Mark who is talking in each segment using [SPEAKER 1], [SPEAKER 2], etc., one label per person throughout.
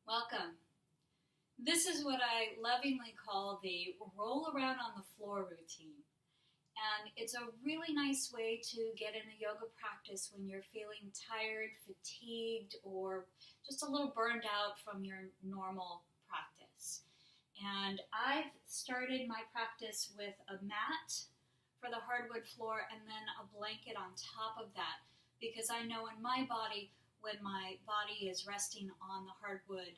[SPEAKER 1] Welcome. This is what I lovingly call the roll around on the floor routine. And it's a really nice way to get in a yoga practice when you're feeling tired, fatigued, or just a little burned out from your normal practice. And I've started my practice with a mat for the hardwood floor and then a blanket on top of that because I know in my body, when my body is resting on the hardwood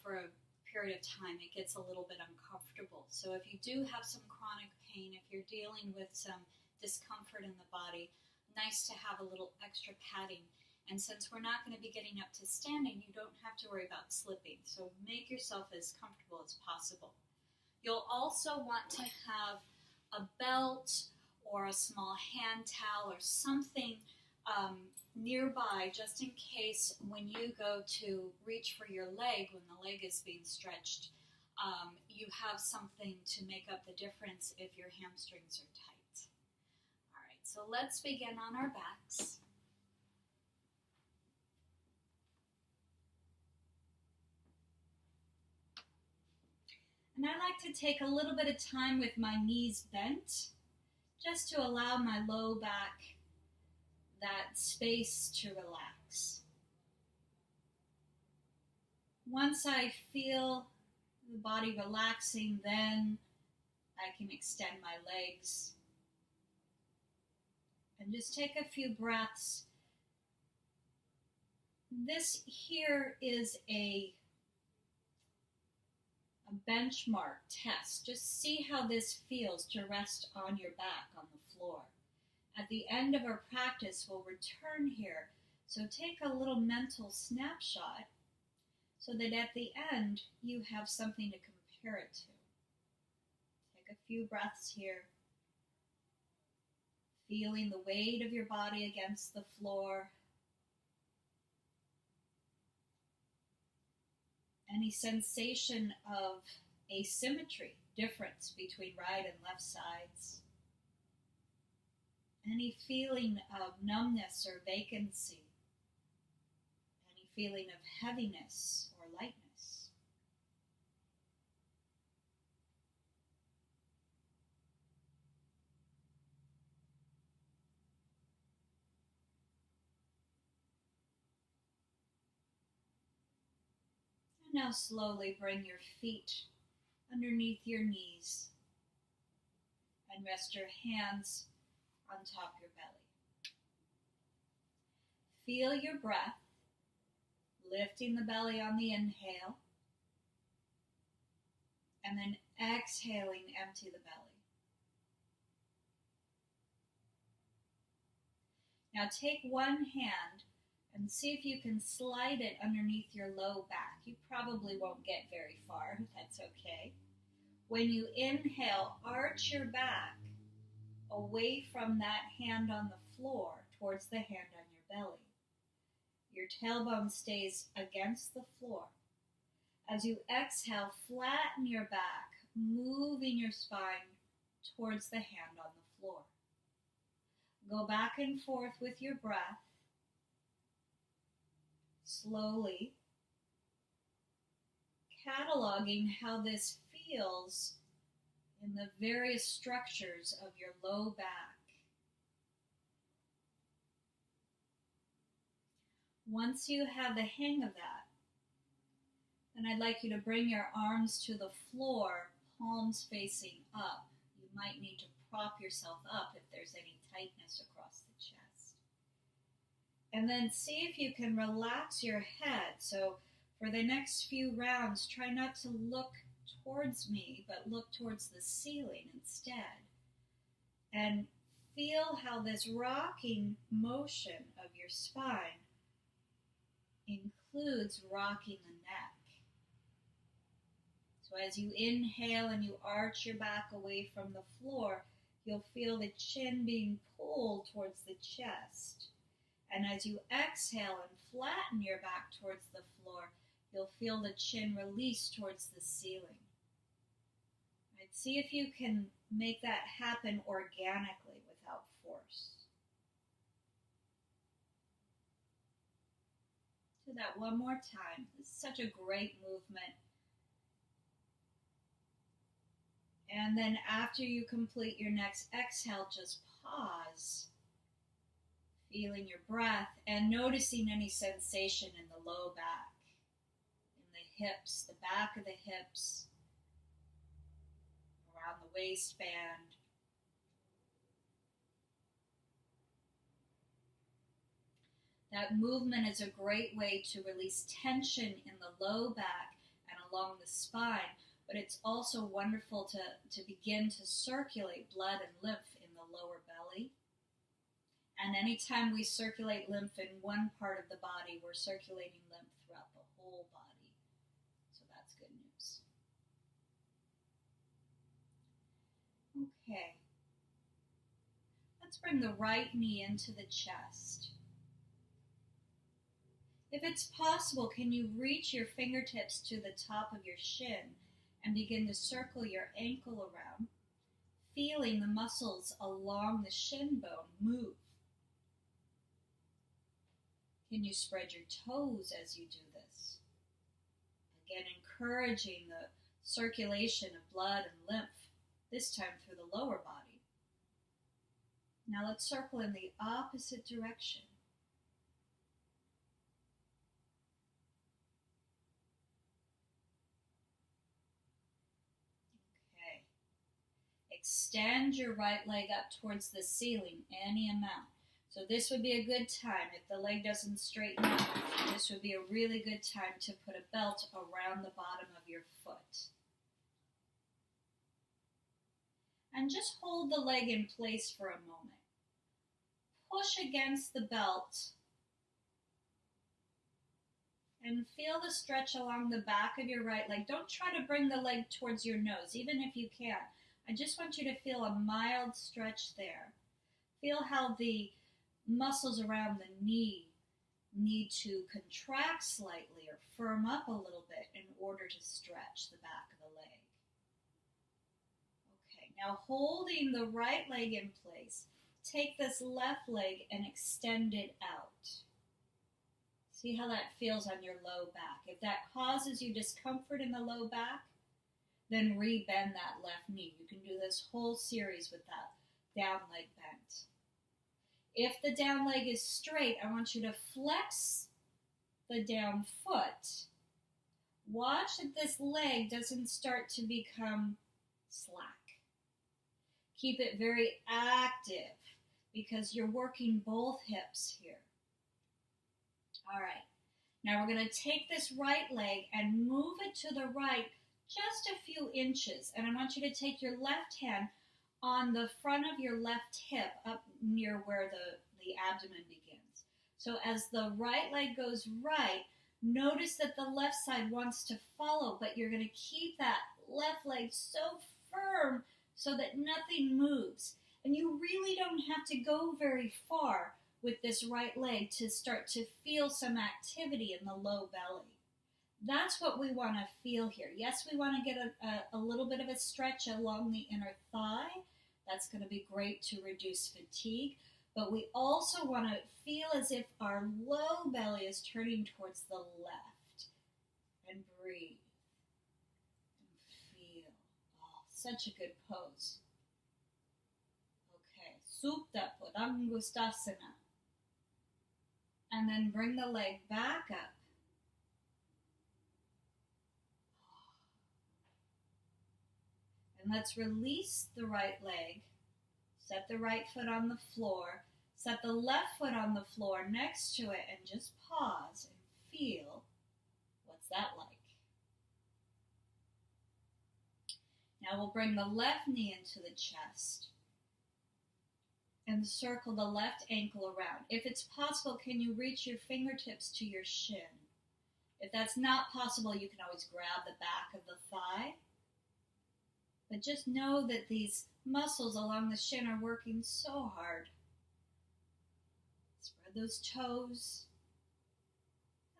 [SPEAKER 1] for a period of time, it gets a little bit uncomfortable. So if you do have some chronic pain, if you're dealing with some discomfort in the body, nice to have a little extra padding. And since we're not going to be getting up to standing, you don't have to worry about slipping. So make yourself as comfortable as possible. You'll also want to have a belt or a small hand towel or something nearby, just in case when you go to reach for your leg, when the leg is being stretched, you have something to make up the difference if your hamstrings are tight. All right, so let's begin on our backs. And I like to take a little bit of time with my knees bent, just to allow my low back that space to relax. Once I feel the body relaxing, then I can extend my legs. And just take a few breaths. This here is a benchmark test. Just see how this feels to rest on your back on the floor. At the end of our practice, we'll return here. So take a little mental snapshot so that at the end, you have something to compare it to. Take a few breaths here. Feeling the weight of your body against the floor. Any sensation of asymmetry, difference between right and left sides. Any feeling of numbness or vacancy. Any feeling of heaviness or lightness. And now slowly bring your feet underneath your knees and rest your hands on top of your belly. Feel your breath, lifting the belly on the inhale, and then exhaling, empty the belly. Now take one hand and see if you can slide it underneath your low back. You probably won't get very far, that's okay. When you inhale, arch your back away from that hand on the floor towards the hand on your belly. Your tailbone stays against the floor. As you exhale, flatten your back, moving your spine towards the hand on the floor. Go back and forth with your breath, slowly, cataloging how this feels in the various structures of your low back. Once you have the hang of that, then I'd like you to bring your arms to the floor, palms facing up. You might need to prop yourself up if there's any tightness across the chest. And then see if you can relax your head. So for the next few rounds, try not to look towards me, but look towards the ceiling instead. And feel how this rocking motion of your spine includes rocking the neck. So as you inhale and you arch your back away from the floor, you'll feel the chin being pulled towards the chest. And as you exhale and flatten your back towards the floor, you'll feel the chin release towards the ceiling. Right? See if you can make that happen organically without force. that one more time. This is such a great movement. And then after you complete your next exhale, just pause, feeling your breath and noticing any sensation in the low back, in the hips, the back of the hips, around the waistband. That movement is a great way to release tension in the low back and along the spine, but it's also wonderful to begin to circulate blood and lymph in the lower belly. And anytime we circulate lymph in one part of the body, we're circulating lymph throughout the whole body. So that's good news. Okay. Let's bring the right knee into the chest. If it's possible, can you reach your fingertips to the top of your shin and begin to circle your ankle around, feeling the muscles along the shin bone move? Can you spread your toes as you do this? Again, encouraging the circulation of blood and lymph, this time through the lower body. Now let's circle in the opposite direction. Okay. Extend your right leg up towards the ceiling, any amount. So this would be a good time, if the leg doesn't straighten out, this would be a really good time to put a belt around the bottom of your foot. And just hold the leg in place for a moment. Push against the belt and feel the stretch along the back of your right leg. Don't try to bring the leg towards your nose, even if you can. I just want you to feel a mild stretch there. Feel how the muscles around the knee need to contract slightly or firm up a little bit in order to stretch the back of the leg. Okay, now holding the right leg in place, take this left leg and extend it out. See how that feels on your low back. If that causes you discomfort in the low back, then re-bend that left knee. You can do this whole series with that down leg bent. If the down leg is straight, I want you to flex the down foot. Watch that this leg doesn't start to become slack. Keep it very active because you're working both hips here. All right, now we're going to take this right leg and move it to the right just a few inches. And I want you to take your left hand on the front of your left hip up near where the abdomen begins. So as the right leg goes right, notice that the left side wants to follow, but you're going to keep that left leg so firm so that nothing moves. And you really don't have to go very far with this right leg to start to feel some activity in the low belly. That's what we want to feel here. Yes, we want to get a little bit of a stretch along the inner thigh. That's going to be great to reduce fatigue. But we also want to feel as if our low belly is turning towards the left. And breathe. And feel. Oh, such a good pose. Okay. Supta Padangustasana. And then bring the leg back up. And let's release the right leg. Set the right foot on the floor. Set the left foot on the floor next to it and just pause and feel what's that like. Now we'll bring the left knee into the chest and circle the left ankle around. If it's possible, can you reach your fingertips to your shin? If that's not possible, you can always grab the back of the thigh. But just know that these muscles along the shin are working so hard. Spread those toes.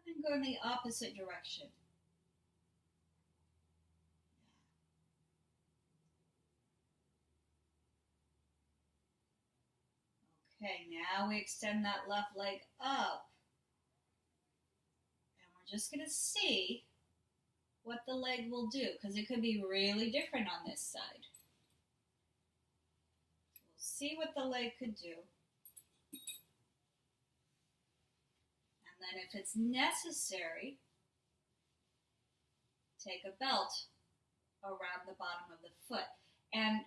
[SPEAKER 1] And then go in the opposite direction. Okay, now we extend that left leg up. just going to see what the leg will do, because it could be really different on this side. We'll see what the leg could do. And then if it's necessary, take a belt around the bottom of the foot and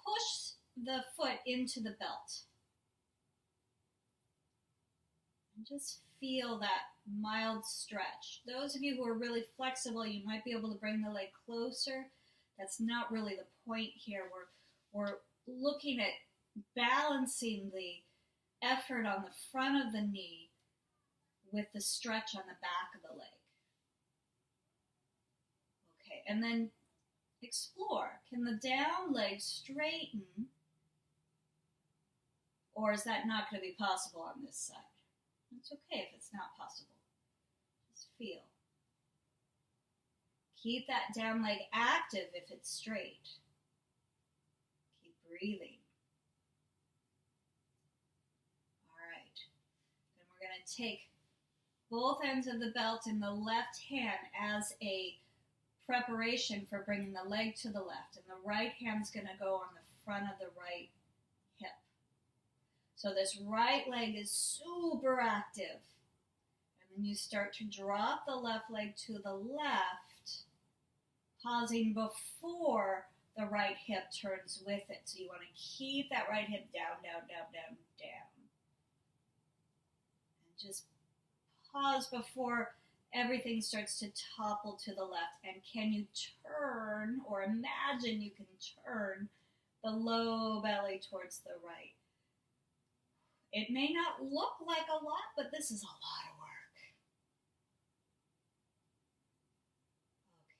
[SPEAKER 1] push the foot into the belt. And just feel that mild stretch. Those of you who are really flexible, you might be able to bring the leg closer. That's not really the point here. We're looking at balancing the effort on the front of the knee with the stretch on the back of the leg. Okay, and then explore. Can the down leg straighten, or is that not going to be possible on this side? It's okay if it's not possible. Just feel. Keep that down leg active if it's straight. Keep breathing. All right. Then we're going to take both ends of the belt in the left hand as a preparation for bringing the leg to the left, and the right hand's going to go on the front of the right hip. So this right leg is super active, and then you start to drop the left leg to the left, pausing before the right hip turns with it. So you want to keep that right hip down, down, down, down, down, and just pause before everything starts to topple to the left. And can you turn, or imagine you can turn the low belly towards the right? It may not look like a lot, but this is a lot of work.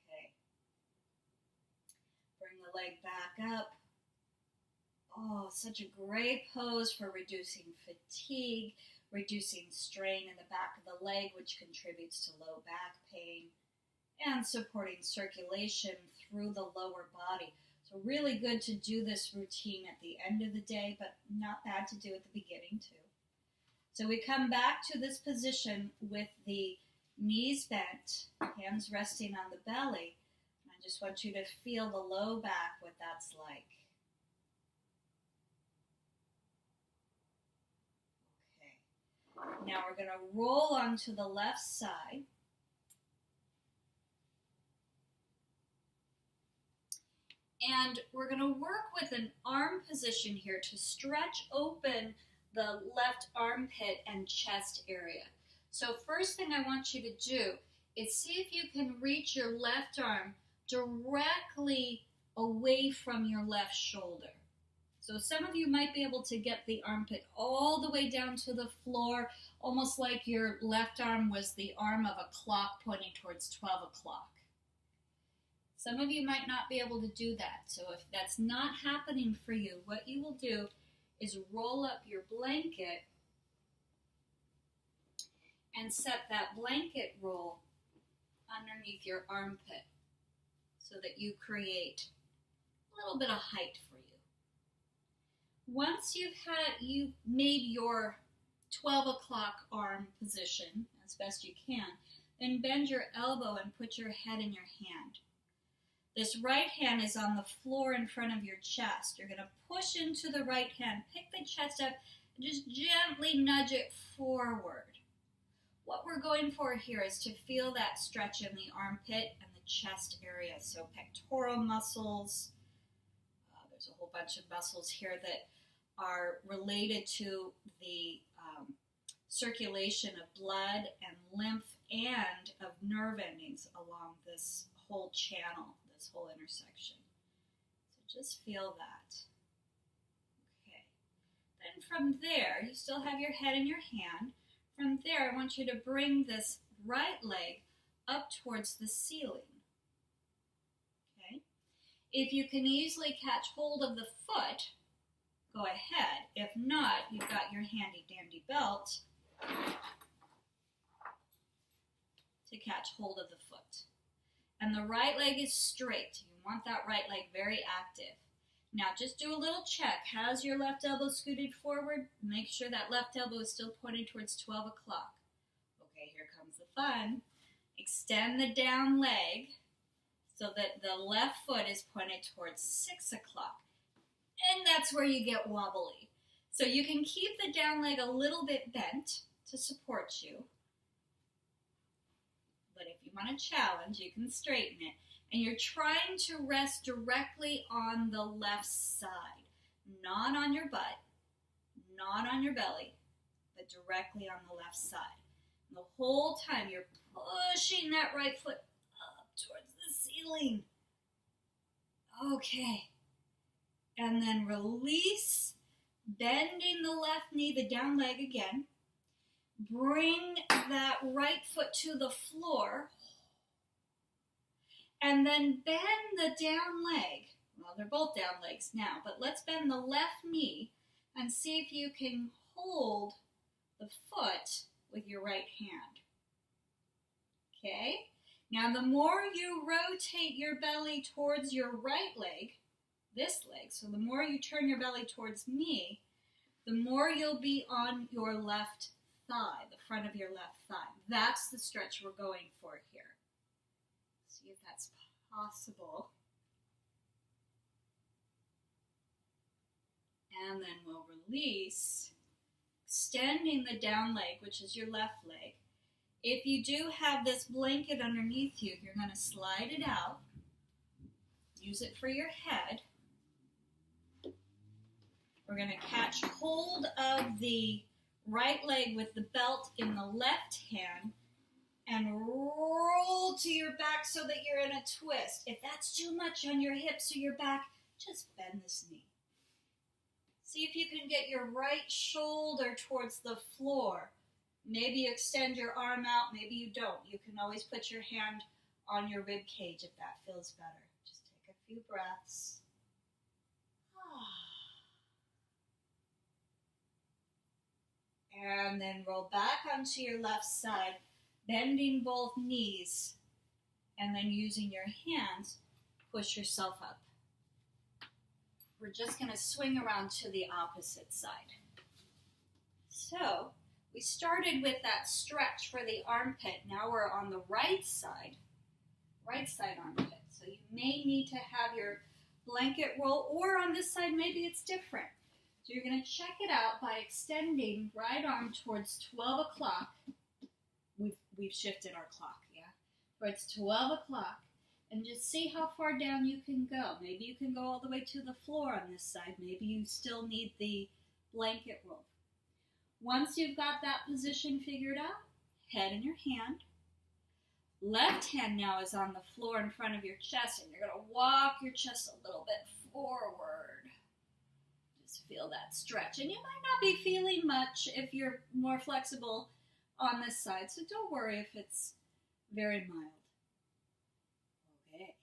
[SPEAKER 1] Okay. Bring the leg back up. Oh, such a great pose for reducing fatigue, reducing strain in the back of the leg, which contributes to low back pain, and supporting circulation through the lower body. So really good to do this routine at the end of the day, but not bad to do at the beginning too. So we come back to this position with the knees bent, hands resting on the belly. And I just want you to feel the low back, what that's like. Now we're going to roll onto the left side. And we're going to work with an arm position here to stretch open the left armpit and chest area. So first thing I want you to do is see if you can reach your left arm directly away from your left shoulder. So some of you might be able to get the armpit all the way down to the floor, almost like your left arm was the arm of a clock pointing towards 12 o'clock. Some of you might not be able to do that. So if that's not happening for you, what you will do is roll up your blanket and set that blanket roll underneath your armpit so that you create a little bit of height for you. Once you've made your 12 o'clock arm position as best you can, then bend your elbow and put your head in your hand. This right hand is on the floor in front of your chest. You're going to push into the right hand, pick the chest up, and just gently nudge it forward. What we're going for here is to feel that stretch in the armpit and the chest area. So pectoral muscles, there's a whole bunch of muscles here that are related to the circulation of blood and lymph and of nerve endings along this whole channel, this whole intersection. So just feel that. Okay. Then from there, you still have your head in your hand. From there, I want you to bring this right leg up towards the ceiling. Okay. If you can easily catch hold of the foot, go ahead. If not, you've got your handy dandy belt to catch hold of the foot. And the right leg is straight. You want that right leg very active. Now just do a little check. Has your left elbow scooted forward? Make sure that left elbow is still pointing towards 12 o'clock. Okay, here comes the fun. Extend the down leg so that the left foot is pointed towards 6 o'clock. And that's where you get wobbly. So you can keep the down leg a little bit bent to support you. But if you want to challenge, you can straighten it. And you're trying to rest directly on the left side. Not on your butt, not on your belly, but directly on the left side. And the whole time you're pushing that right foot up towards the ceiling. Okay. And then release, bending the left knee, the down leg again. Bring that right foot to the floor. And then bend the down leg. Well, they're both down legs now, but let's bend the left knee and see if you can hold the foot with your right hand. Okay? Now, the more you rotate your belly towards your right leg, this leg, so the more you turn your belly towards me, the more you'll be on your left thigh, the front of your left thigh. That's the stretch we're going for here. See if that's possible. And then we'll release, extending the down leg, which is your left leg. If you do have this blanket underneath you, you're going to slide it out. Use it for your head. We're going to catch hold of the right leg with the belt in the left hand and roll to your back so that you're in a twist. If that's too much on your hips or your back, just bend this knee. See if you can get your right shoulder towards the floor. Maybe you extend your arm out, maybe you don't. You can always put your hand on your rib cage if that feels better. Just take a few breaths. And then roll back onto your left side, bending both knees, and then using your hands, push yourself up. We're just going to swing around to the opposite side. So, we started with that stretch for the armpit. Now we're on the right side armpit. So you may need to have your blanket roll, or on this side, maybe it's different. So you're going to check it out by extending right arm towards 12 o'clock. We've shifted our clock, yeah? Towards 12 o'clock. And just see how far down you can go. Maybe you can go all the way to the floor on this side. Maybe you still need the blanket roll. Once you've got that position figured out, head in your hand. Left hand now is on the floor in front of your chest, and you're going to walk your chest a little bit forward. Just feel that stretch. And you might not be feeling much if you're more flexible on this side, so don't worry if it's very mild. Okay.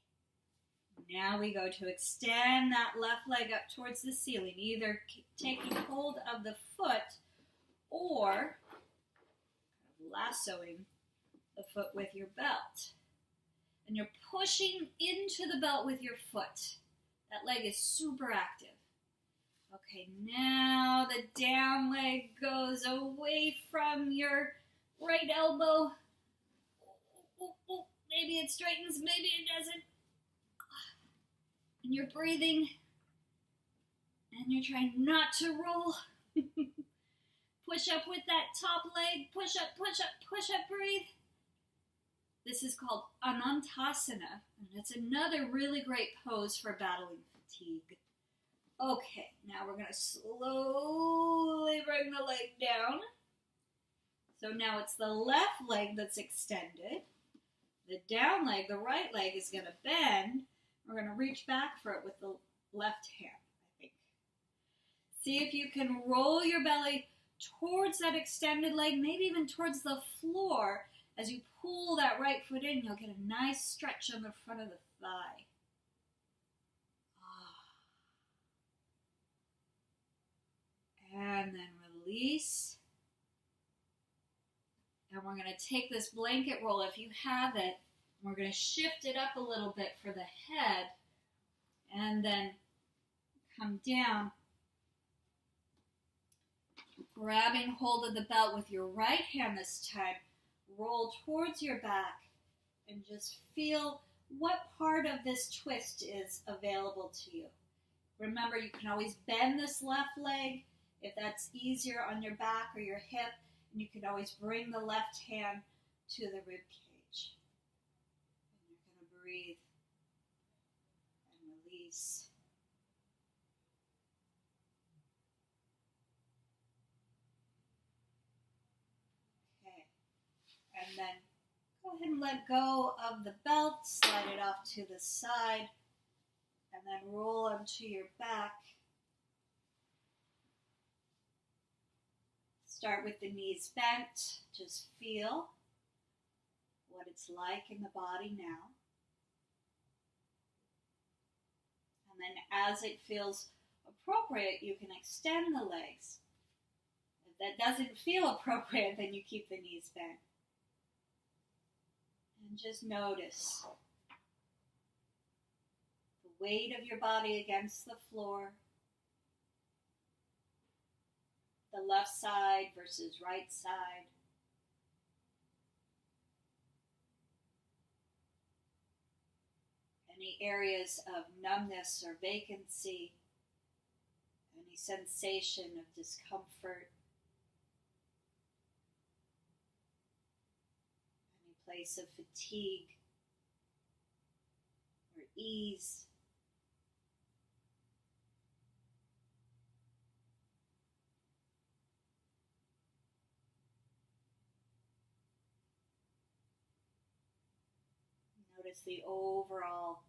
[SPEAKER 1] Now we go to extend that left leg up towards the ceiling, either taking hold of the foot or lassoing the foot with your belt. And you're pushing into the belt with your foot. That leg is super active. Okay, now the down leg goes away from your right elbow. Maybe it straightens, maybe it doesn't. And you're breathing. And you're trying not to roll. Push up with that top leg. Push up, push up, push up, breathe. This is called Anantasana, and it's another really great pose for battling fatigue. Okay, now we're going to slowly bring the leg down. So now it's the left leg that's extended. The down leg, the right leg, is going to bend. We're going to reach back for it with the left hand, I think. See if you can roll your belly towards that extended leg, maybe even towards the floor. As you pull that right foot in, you'll get a nice stretch on the front of the thigh. And then release. And we're going to take this blanket roll, if you have it, and we're going to shift it up a little bit for the head, and then come down, grabbing hold of the belt with your right hand this time. Roll towards your back and just feel what part of this twist is available to you. Remember, you can always bend this left leg if that's easier on your back or your hip, and you can always bring the left hand to the rib cage. And you're going to breathe and release. Okay, and then go ahead and let go of the belt, slide it off to the side, and then roll onto your back. Start with the knees bent. Just feel what it's like in the body now. And then as it feels appropriate, you can extend the legs. If that doesn't feel appropriate, then you keep the knees bent. And just notice the weight of your body against the floor. The left side versus right side. Any areas of numbness or vacancy, any sensation of discomfort, any place of fatigue or ease. Notice the overall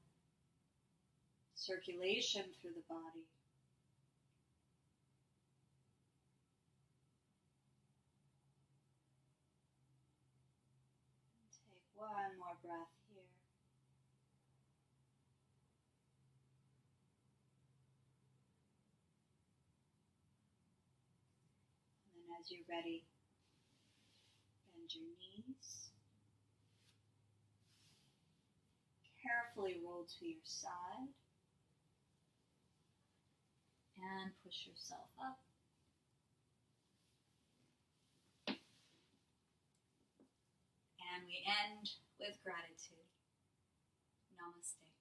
[SPEAKER 1] circulation through the body. Take one more breath here. And then as you're ready, bend your knees. Carefully roll to your side and push yourself up. And we end with gratitude. Namaste.